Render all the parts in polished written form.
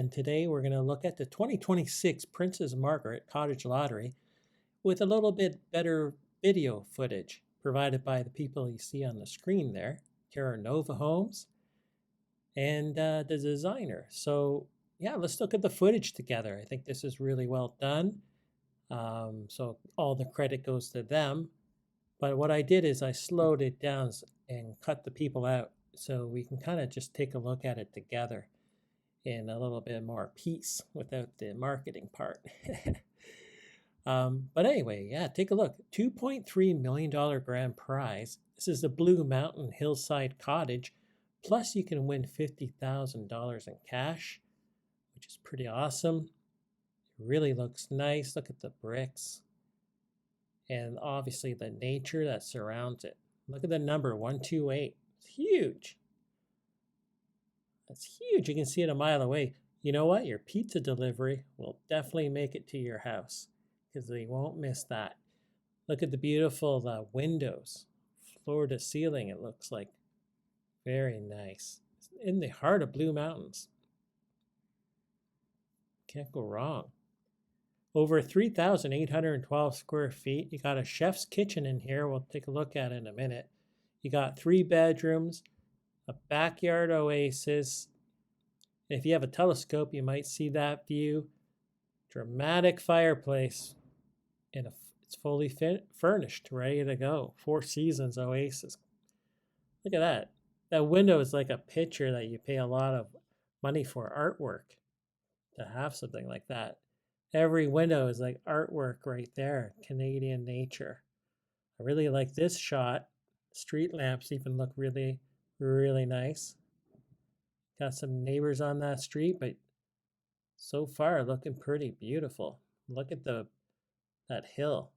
And today we're going to look at the 2026 Princess Margaret Cottage Lottery with a little bit better video footage provided by the people you see on the screen there, Terra Homes, and the designer. So yeah, let's look at the footage together. I think this is really well done. So all the credit goes to them. But what I did is I slowed it down and cut the people out so we can kind of just take a look at it together in a little bit more peace without the marketing part. But anyway, yeah, take a look. $2.3 million grand prize. This is the Blue Mountain Hillside Cottage. Plus, you can win $50,000 in cash, which is pretty awesome. It really looks nice. Look at the bricks. And obviously the nature that surrounds it. Look at the number 128. It's huge. That's huge. You can see it a mile away. You know what? Your pizza delivery will definitely make it to your house because they won't miss that. Look at the beautiful windows, floor to ceiling, it looks like. Very nice. It's in the heart of Blue Mountains. Can't go wrong. Over 3,812 square feet. You got a chef's kitchen in here. We'll take a look at it in a minute. You got 3 bedrooms, a backyard oasis. And if you have a telescope, you might see that view. Dramatic fireplace. And it's fully furnished, ready to go. 4 Seasons Oasis. Look at that. That window is like a picture that you pay a lot of money for artwork to have something like that. Every window is like artwork right there. Canadian nature. I really like this shot. Street lamps even look really, really nice. Got some neighbors on that street, but so far looking pretty beautiful. Look at that hill.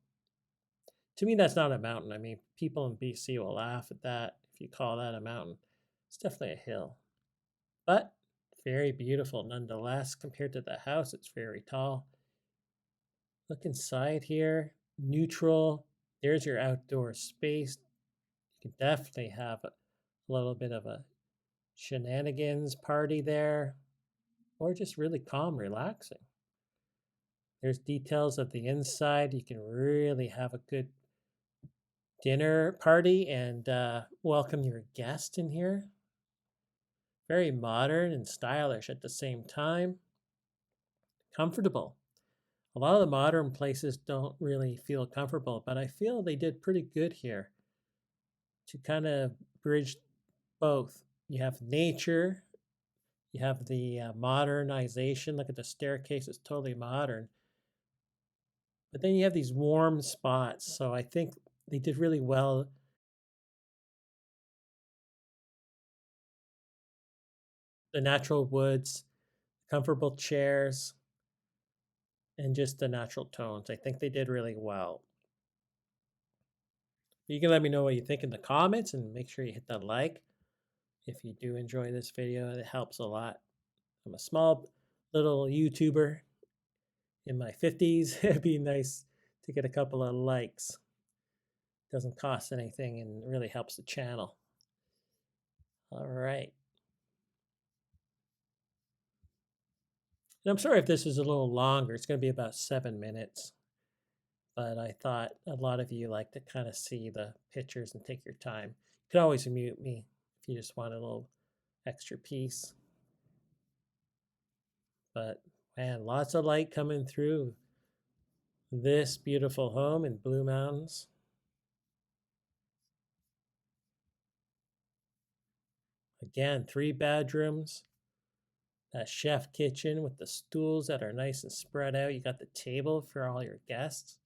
To me, that's not a mountain. I mean, people in BC will laugh at that if you call that a mountain. It's definitely a hill, but very beautiful nonetheless. Compared to the house, it's very tall. Look inside here, neutral. There's your outdoor space. You can definitely have a little bit of a shenanigans party there, or just really calm, relaxing. There's details of the inside. You can really have a good dinner party and welcome your guest in here. Very modern and stylish at the same time. Comfortable. A lot of the modern places don't really feel comfortable, but I feel they did pretty good here to kind of bridge both. You have nature, you have the modernization. Look at the staircase, it's totally modern. But then you have these warm spots. So I think they did really well. The natural woods, comfortable chairs, and just the natural tones. I think they did really well. You can let me know what you think in the comments and make sure you hit that like if you do enjoy this video. It helps a lot. I'm a small little YouTuber in my 50s. It'd be nice to get a couple of likes. Doesn't cost anything and really helps the channel. All right. And I'm sorry if this is a little longer. It's going to be about 7 minutes. But I thought a lot of you like to kind of see the pictures and take your time. You can always mute me if you just want a little extra piece. But man, lots of light coming through this beautiful home in Blue Mountains. Again, 3 bedrooms. That chef kitchen with the stools that are nice and spread out. You got the table for all your guests.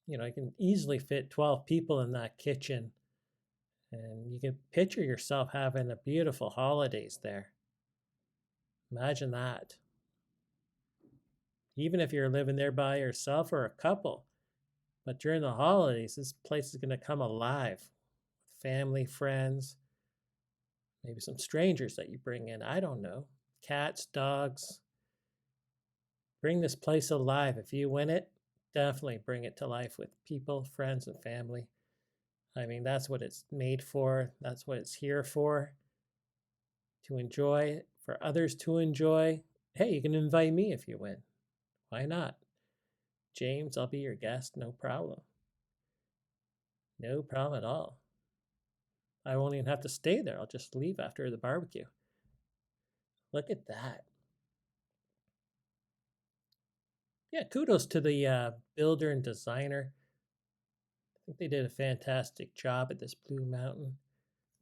You know, you can easily fit 12 people in that kitchen. And you can picture yourself having a beautiful holidays there. Imagine that. Even if you're living there by yourself or a couple. But during the holidays, this place is going to come alive with family, friends, maybe some strangers that you bring in. I don't know. Cats, dogs. Bring this place alive. If you win it, definitely bring it to life with people, friends, and family. I mean, that's what it's made for. That's what it's here for. to enjoy, for others to enjoy. Hey, you can invite me if you win. Why not? James, I'll be your guest, no problem. No problem at all. I won't even have to stay there. I'll just leave after the barbecue. Look at that. Yeah, kudos to the builder and designer. I think they did a fantastic job at this Blue Mountain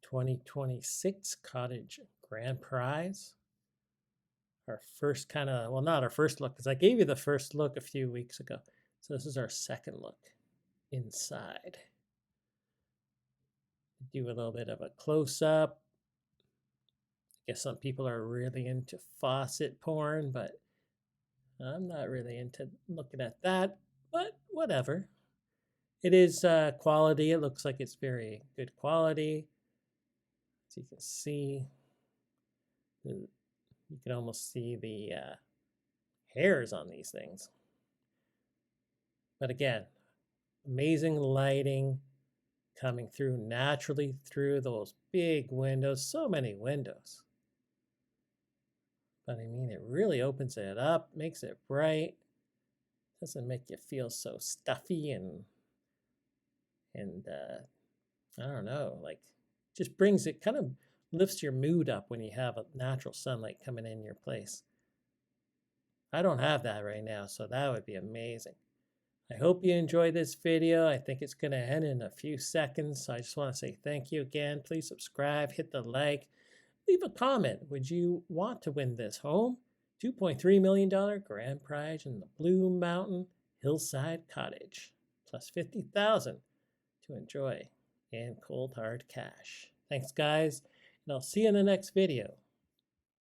2026 Cottage Grand Prize. Our first kind of, well, not our first look, because I gave you the first look a few weeks ago. So this is our second look inside. Do a little bit of a close-up. I guess some people are really into faucet porn, but I'm not really into looking at that, but whatever. It is quality. It looks like it's very good quality. As you can see, you can almost see the hairs on these things. But again, amazing lighting coming through naturally through those big windows. So many windows. But I mean, it really opens it up, makes it bright. Doesn't make you feel so stuffy and I don't know, like just brings it, kind of lifts your mood up when you have a natural sunlight coming in your place. I don't have that right now, so that would be amazing. I hope you enjoyed this video. I think it's going to end in a few seconds, so I just want to say thank you again. Please subscribe, hit the like, leave a comment. Would you want to win this home? $2.3 million grand prize in the Blue Mountain Hillside Cottage, plus $50,000 to enjoy in cold hard cash. Thanks, guys, and I'll see you in the next video.